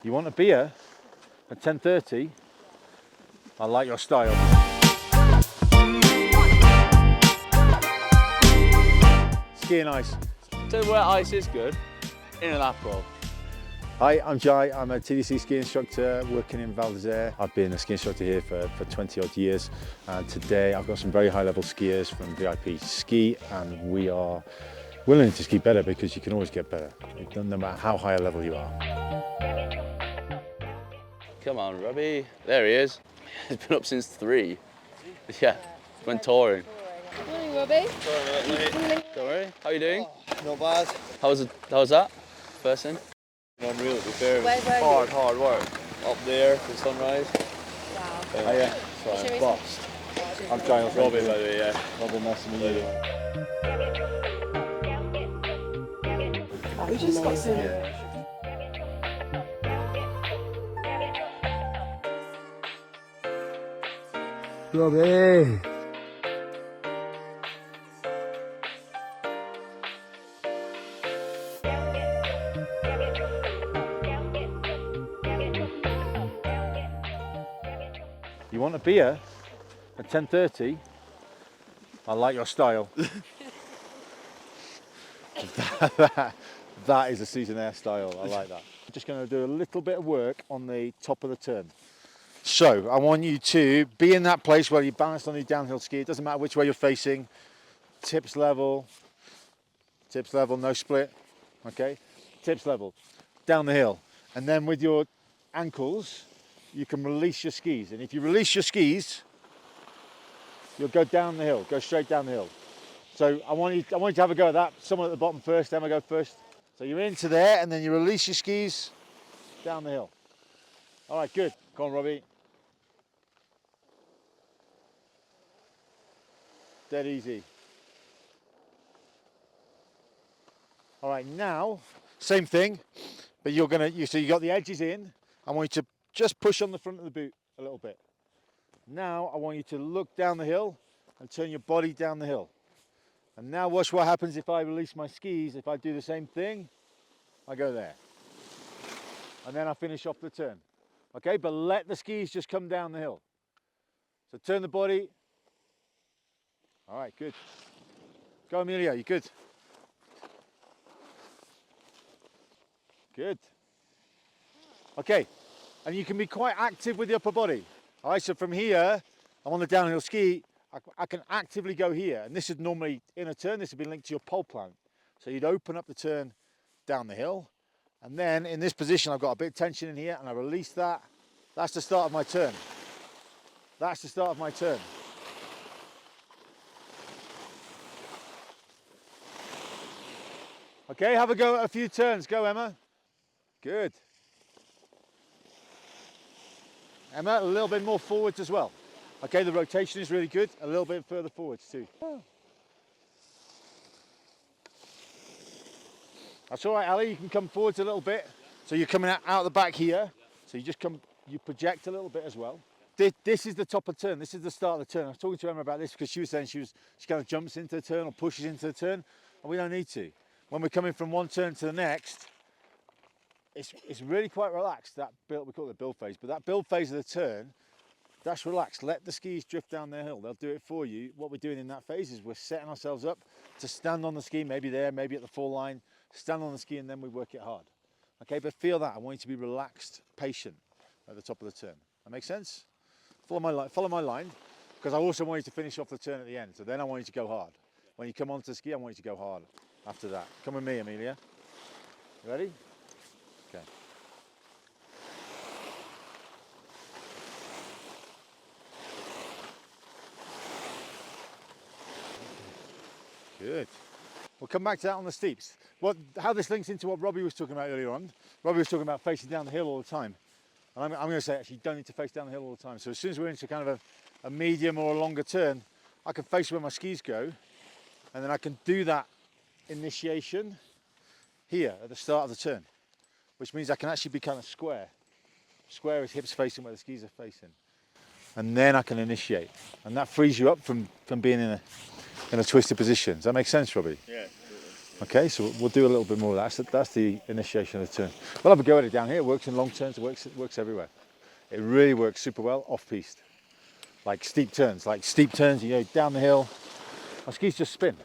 You want a beer at 10:30? I like your style. Ski and ice. So where ice is good, in an apple. Hi, I'm Jai. I'm a TDC ski instructor working in Isere. I've been a ski instructor here for 20 odd years. And today I've got some very high level skiers from TDCski, and we are willing to ski better because you can always get better, no matter how high a level you are. Come on, Robbie. There he is. He's been up since 3. Yeah, went touring. Morning, Robbie. Don't worry. How are you doing? Not bad. How was that? First thing? Unreal, to be fair. Where were you? Hard work. Up there for sunrise. Wow. Oh yeah, Should we- boss. I'm Giles Robbie, Lewis. by the way, yeah. Robin, nice to meet you. We just got some. Robbie! You want a beer at 10:30? I like your style. that is a season air style. I like that. I'm just going to do a little bit of work on the top of the turn. So I want you to be in that place where you balance on your downhill ski. It doesn't matter which way you're facing. Tips level, no split. Okay, tips level, down the hill, and then with your ankles, you can release your skis. And if you release your skis, you'll go down the hill, go straight down the hill. So I want you to have a go at that. Someone at the bottom first, Emma go first. So you're into there, and then you release your skis down the hill. All right, good. Come on, Robbie. Dead easy. All right, now, same thing, but so you got the edges in. I want you to just push on the front of the boot a little bit. Now I want you to look down the hill and turn your body down the hill. And now watch what happens if I release my skis. If I do the same thing, I go there. And then I finish off the turn. Okay, but let the skis just come down the hill. So turn the body. All right, good. Go, Amelia, you good? Good. Okay, and you can be quite active with the upper body. All right, so from here, I'm on the downhill ski, I can actively go here, and this is normally in a turn, this would be linked to your pole plant. So you'd open up the turn down the hill, and then in this position, I've got a bit of tension in here, and I release that. That's the start of my turn. That's the start of my turn. Okay, have a go at a few turns. Go, Emma. Good. Emma, a little bit more forwards as well. Okay, the rotation is really good. A little bit further forwards too. That's all right, Ali. You can come forwards a little bit. So you're coming out the back here. So you project a little bit as well. This is the top of the turn. This is the start of the turn. I was talking to Emma about this because she was saying she kind of jumps into the turn or pushes into the turn, and we don't need to. When we're coming from one turn to the next, it's really quite relaxed, that build, we call it the build phase, but that build phase of the turn, that's relaxed. Let the skis drift down their hill. They'll do it for you. What we're doing in that phase is we're setting ourselves up to stand on the ski, maybe there, maybe at the fall line, stand on the ski, and then we work it hard. Okay, but feel that. I want you to be relaxed, patient at the top of the turn. That makes sense? Follow my line, because I also want you to finish off the turn at the end. So then I want you to go hard. When you come onto the ski, I want you to go hard after that. Come with me, Amelia. You ready? Okay. Good. We'll come back to that on the steeps. How this links into what Robbie was talking about earlier on. Robbie was talking about facing down the hill all the time. And I'm going to say, actually, you don't need to face down the hill all the time. So as soon as we're into kind of a medium or a longer turn, I can face where my skis go, and then I can do that initiation here at the start of the turn, which means I can actually be kind of square. Square is hips facing where the skis are facing. And then I can initiate. And that frees you up from being in a twisted position. Does that make sense, Robbie? Yeah. Okay, so we'll do a little bit more of that. That's the initiation of the turn. We'll have a go at it down here. It works in long turns, it works everywhere. It really works super well off-piste. Like steep turns, you know, down the hill. Our skis just spin.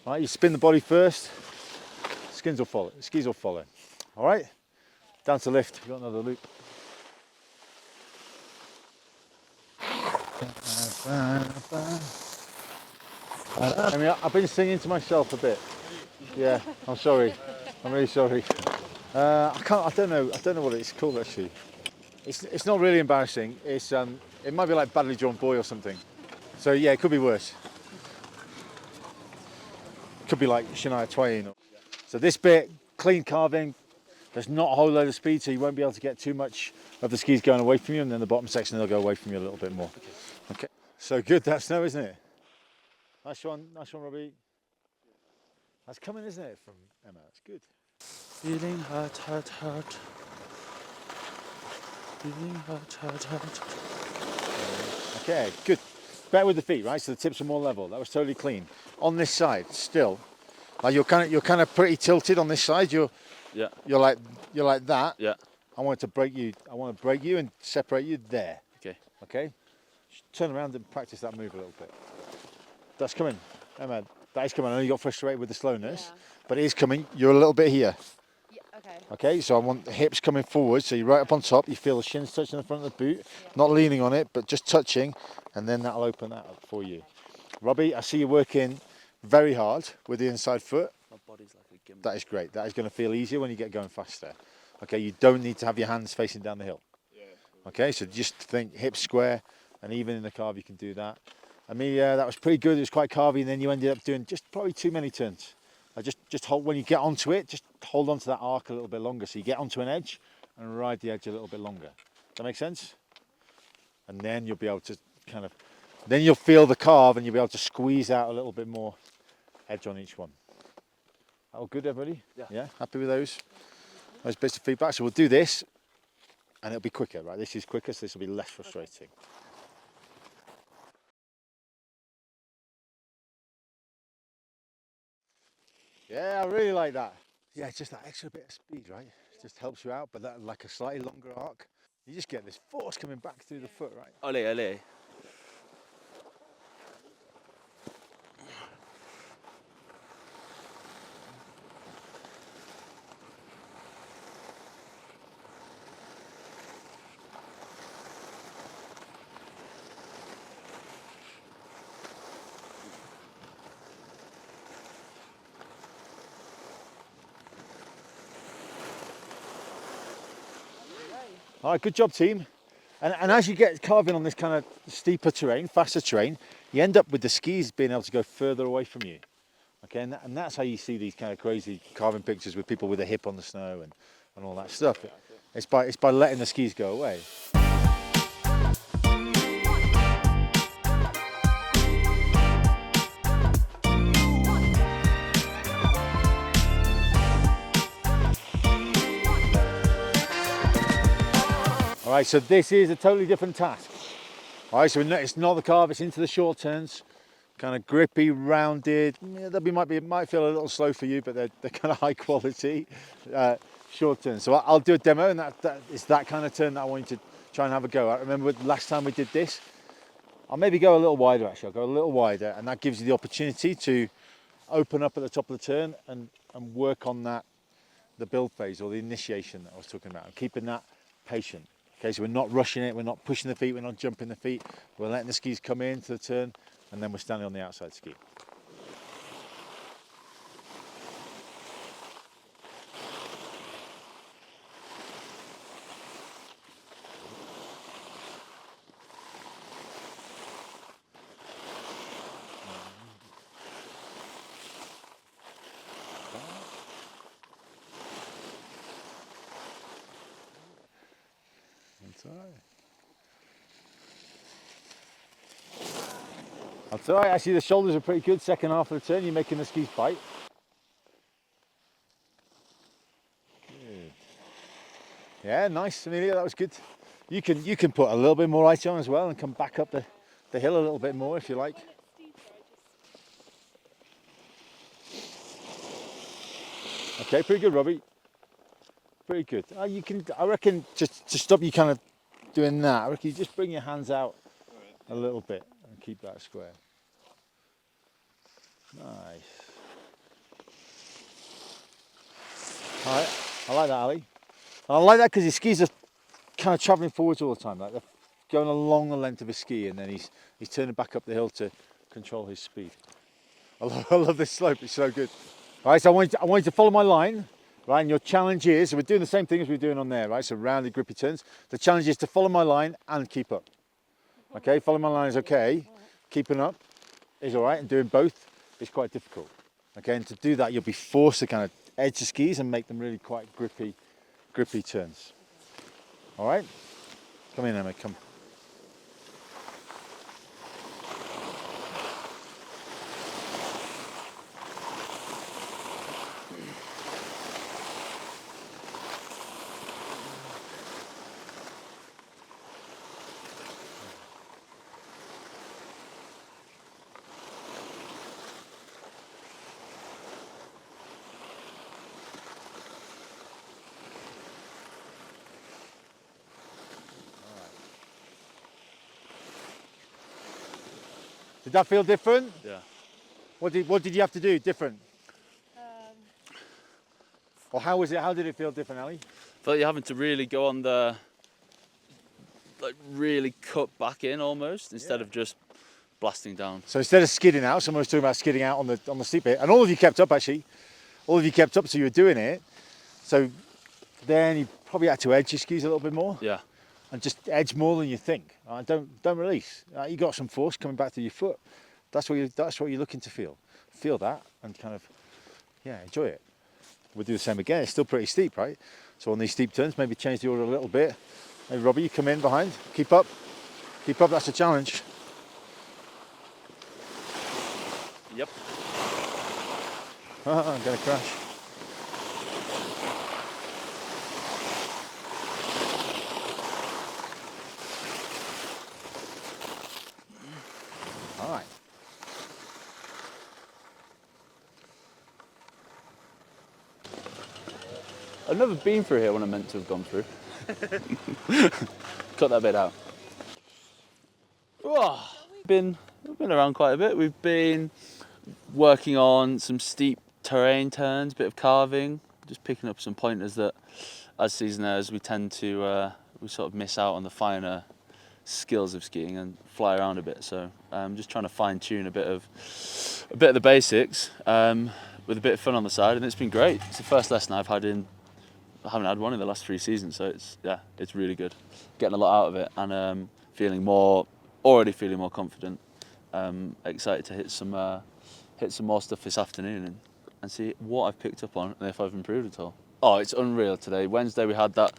Right, you spin the body first, skis will follow. All right, down to lift, you've got another loop. I mean, I've been singing to myself a bit. Yeah, I'm sorry. I'm really sorry. I don't know what it's called actually. It's not really embarrassing. It might be like Badly Drawn Boy or something. So yeah, it could be worse. It could be like Shania Twain. So this bit, clean carving. There's not a whole load of speed, so you won't be able to get too much of the skis going away from you, and then the bottom section they'll go away from you a little bit more. Okay. So good that snow, isn't it? Nice one, Robbie. That's coming, isn't it, from Emma? It's good. Feeling hot, hot, hot. Feeling hot, hot, hot. Okay, good. Better with the feet, right? So the tips are more level. That was totally clean. On this side, still, like you're kind of pretty tilted on this side. You're like that. Yeah. I want to break you. I want to break you and separate you there. Okay. Okay. Just turn around and practice that move a little bit. That's coming, Emma. That is coming. I know you got frustrated with the slowness, but it is coming. You're a little bit here. Yeah, okay. Okay, so I want the hips coming forward, so you're right up on top. You feel the shins touching the front of the boot, not leaning on it, but just touching, and then that'll open that up for you. Robbie, I see you working very hard with the inside foot. My body's like a gimbal. That is great. That is going to feel easier when you get going faster. Okay, you don't need to have your hands facing down the hill. Okay, so just think hips square, and even in the carve you can do that. I mean, yeah, that was pretty good. It was quite carvy, and then you ended up doing just probably too many turns. Just hold, when you get onto it, just hold onto that arc a little bit longer. So you get onto an edge and ride the edge a little bit longer. Does that make sense? And then you'll be able to then you'll feel the carve and you'll be able to squeeze out a little bit more edge on each one. All good, everybody? Yeah? Happy with those bits of feedback? So we'll do this and it'll be quicker, right? This is quicker, so this will be less frustrating. Yeah, I really like that. Yeah, it's just that extra bit of speed, right? It just helps you out, but that like a slightly longer arc. You just get this force coming back through the foot, right? Ole, ole. All right, good job, team. And as you get carving on this kind of steeper terrain, faster terrain, you end up with the skis being able to go further away from you. Okay, and that's how you see these kind of crazy carving pictures with people with a hip on the snow and all that stuff. It's by letting the skis go away. All right, so this is a totally different task. All right, so it's not the carve, it's into the short turns, kind of grippy, rounded. Yeah, it might feel a little slow for you, but they're kind of high quality short turns. So I'll do a demo, and that is that kind of turn that I want you to try and have a go at. Remember last time we did this? I'll maybe go a little wider actually. I'll go a little wider, and that gives you the opportunity to open up at the top of the turn and work on the build phase or the initiation that I was talking about. I'm keeping that patient. Okay, so we're not rushing it, we're not pushing the feet, we're not jumping the feet, we're letting the skis come into the turn, and then we're standing on the outside ski. That's all right. Actually, the shoulders are pretty good. Second half of the turn, you're making the skis bite. Good. Yeah, nice, Amelia. That was good. You can put a little bit more ice on as well and come back up the hill a little bit more if you like. Okay, pretty good, Robbie. Pretty good. You can. I reckon just to stop you kind of doing that. I reckon you just bring your hands out a little bit and keep that square. Nice. All right. I like that, Ali. I like that because his skis are kind of travelling forwards all the time. Like they're going along the length of his ski, and then he's turning back up the hill to control his speed. I love this slope. It's so good. All right. So I want you to follow my line. Right, and your challenge is, so we're doing the same thing as we're doing on there, right? So rounded, grippy turns. The challenge is to follow my line and keep up. Okay, follow my line is okay. Keeping up is all right, and doing both is quite difficult. Okay, and to do that, you'll be forced to kind of edge the skis and make them really quite grippy turns. All right, come in, Emma, come. Did that feel different? Yeah. What did you have to do different? Or how was it? How did it feel different, Ali? Felt like you're having to really go on the, like really cut back in almost instead of just blasting down. So instead of skidding out, someone was talking about skidding out on the steep bit, and all of you kept up actually. All of you kept up, so you were doing it. So then you probably had to edge your skis a little bit more. Yeah. And just edge more than you think. Don't release. You got some force coming back to your foot. That's what you're looking to feel. Feel that and kind of enjoy it. We'll do the same again. It's still pretty steep, right? So on these steep turns, maybe change the order a little bit. Maybe Robbie, you come in behind. Keep up. Keep up. That's a challenge. Yep. I'm gonna crash. All right. I've never been through here when I meant to have gone through. Cut that bit out. Oh, we've been around quite a bit. We've been working on some steep terrain turns, bit of carving, just picking up some pointers that, as seasonaires, we tend to we sort of miss out on the finer skills of skiing and fly around a bit. So I'm just trying to fine tune a bit of the basics with a bit of fun on the side, and it's been great. It's the first lesson I've had in. I haven't had one in the last 3 seasons, so it's really good. Getting a lot out of it, and already feeling more confident. Excited to hit some more stuff this afternoon and see what I've picked up on and if I've improved at all. Oh, it's unreal today. Wednesday we had that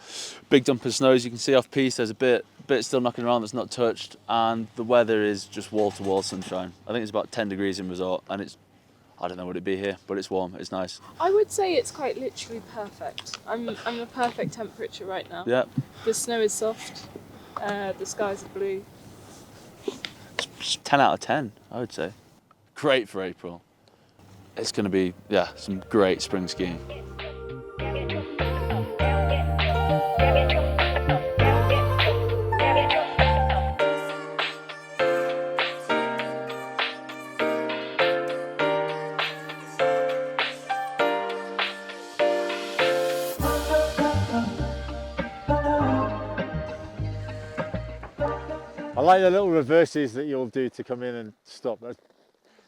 big dump of snow, as you can see off piste. There's a bit still knocking around that's not touched, and the weather is just wall-to-wall sunshine. I think it's about 10 degrees in resort, and I don't know what it'd be here, but it's warm, it's nice. I would say it's quite literally perfect. I'm a perfect temperature right now. Yeah. The snow is soft, the skies are blue. It's 10 out of 10, I would say. Great for April. It's going to be, some great spring skiing. I like the little reverses that you'll do to come in and stop.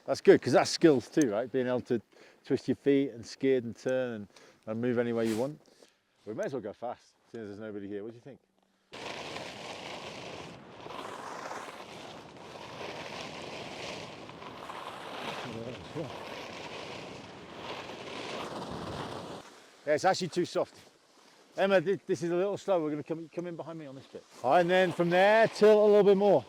That's good, because that's skills too, right? Being able to twist your feet and skid and turn and move any way you want. We may as well go fast, seeing as there's nobody here. What do you think? Yeah, it's actually too soft. Emma, this is a little slow. We're going to come in behind me on this bit. All right, and then from there, tilt a little bit more.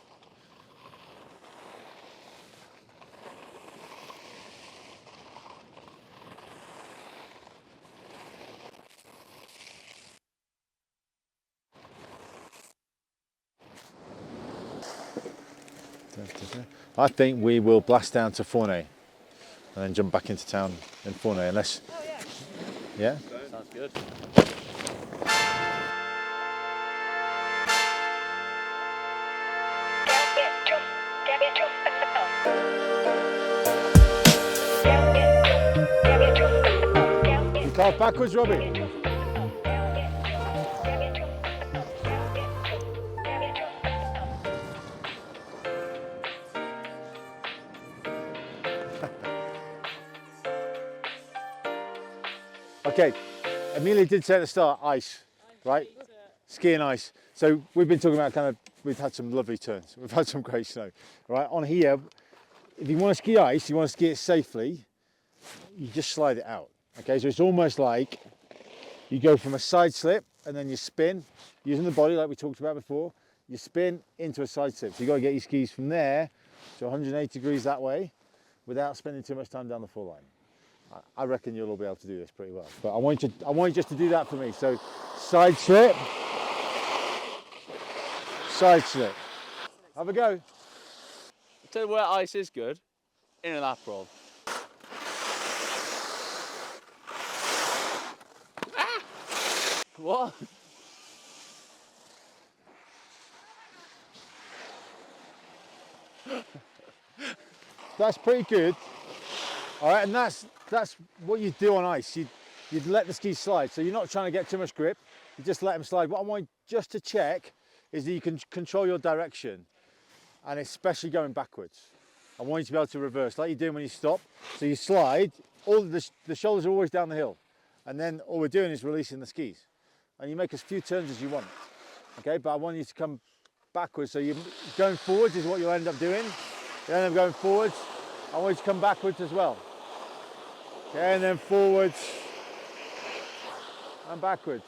I think we will blast down to Fournet and then jump back into town in Fournet, unless... Oh yeah. Yeah? Sounds good. You carve backwards, Robbie. Okay, Amelia did say at the start, ice, right? Ski and ice. So we've been talking about we've had some lovely turns. We've had some great snow, right? On here, if you want to ski ice, you want to ski it safely, you just slide it out. Okay, so it's almost like you go from a side slip and then you spin, using the body like we talked about before, you spin into a side slip. So you've got to get your skis from there to 180 degrees that way without spending too much time down the full line. I reckon you'll all be able to do this pretty well. But I want you just to do that for me. So side slip, side slip. Have a go. Tell you where ice is good, in an April. Ah! What? That's pretty good. All right, and that's what you do on ice. You'd let the skis slide. So you're not trying to get too much grip. You just let them slide. What I want just to check is that you can control your direction, and especially going backwards. I want you to be able to reverse, like you're doing when you stop. So you slide, all the shoulders are always down the hill. And then all we're doing is releasing the skis. And you make as few turns as you want. Okay, but I want you to come backwards. So you're going forwards is what you'll end up doing. You end up going forwards. I want you to come backwards as well. Okay, and then forwards and backwards.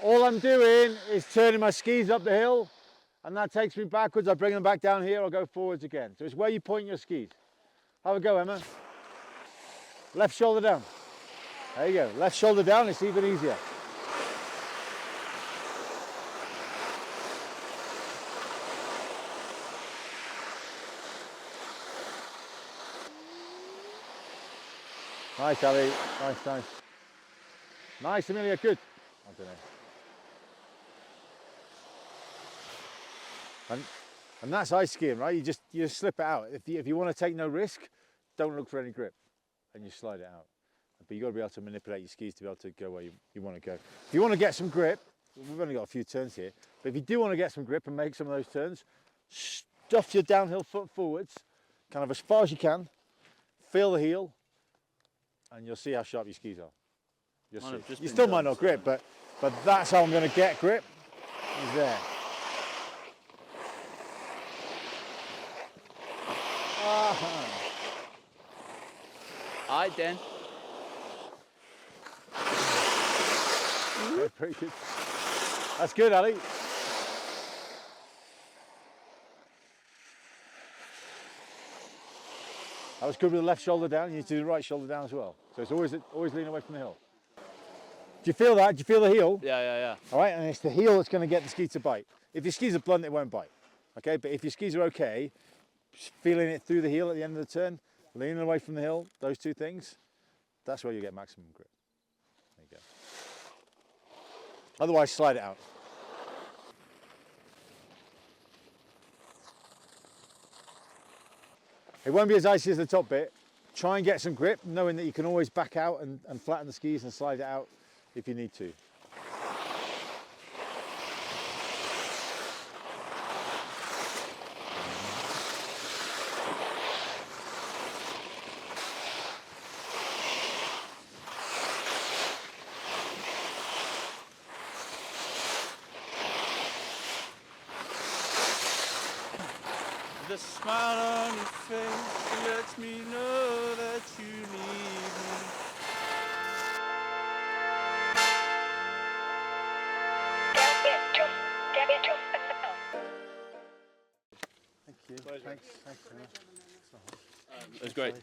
All I'm doing is turning my skis up the hill, and that takes me backwards. I bring them back down here, I'll go forwards again. So it's where you point your skis. Have a go, Emma. Left shoulder down. There you go. Left shoulder down, it's even easier. Nice, Ali. Nice, nice. Nice, Amelia. Good. I don't know. And that's ice skiing, right? You just slip it out. If you want to take no risk, don't look for any grip, and you slide it out. But you've got to be able to manipulate your skis to be able to go where you want to go. If you want to get some grip, we've only got a few turns here, but if you do want to get some grip and make some of those turns, stuff your downhill foot forwards, kind of as far as you can, feel the heel, and you'll see how sharp your skis are. You'll see. You still might not grip, but that's how I'm going to get grip, is there. All right, then. Yeah, pretty good. That's good, Ali. That was good with the left shoulder down. You need to do the right shoulder down as well. So it's always lean away from the hill. Do you feel that? Do you feel the heel? Yeah. All right, and it's the heel that's going to get the ski to bite. If your skis are blunt, it won't bite. Okay, but if your skis are okay, feeling it through the heel at the end of the turn, leaning away from the hill, those two things, that's where you get maximum grip. There you go. Otherwise, slide it out. It won't be as icy as the top bit. Try and get some grip, knowing that you can always back out and flatten the skis and slide it out if you need to. The smile on your face lets me know that you need me. Thank you. Thanks. It was great.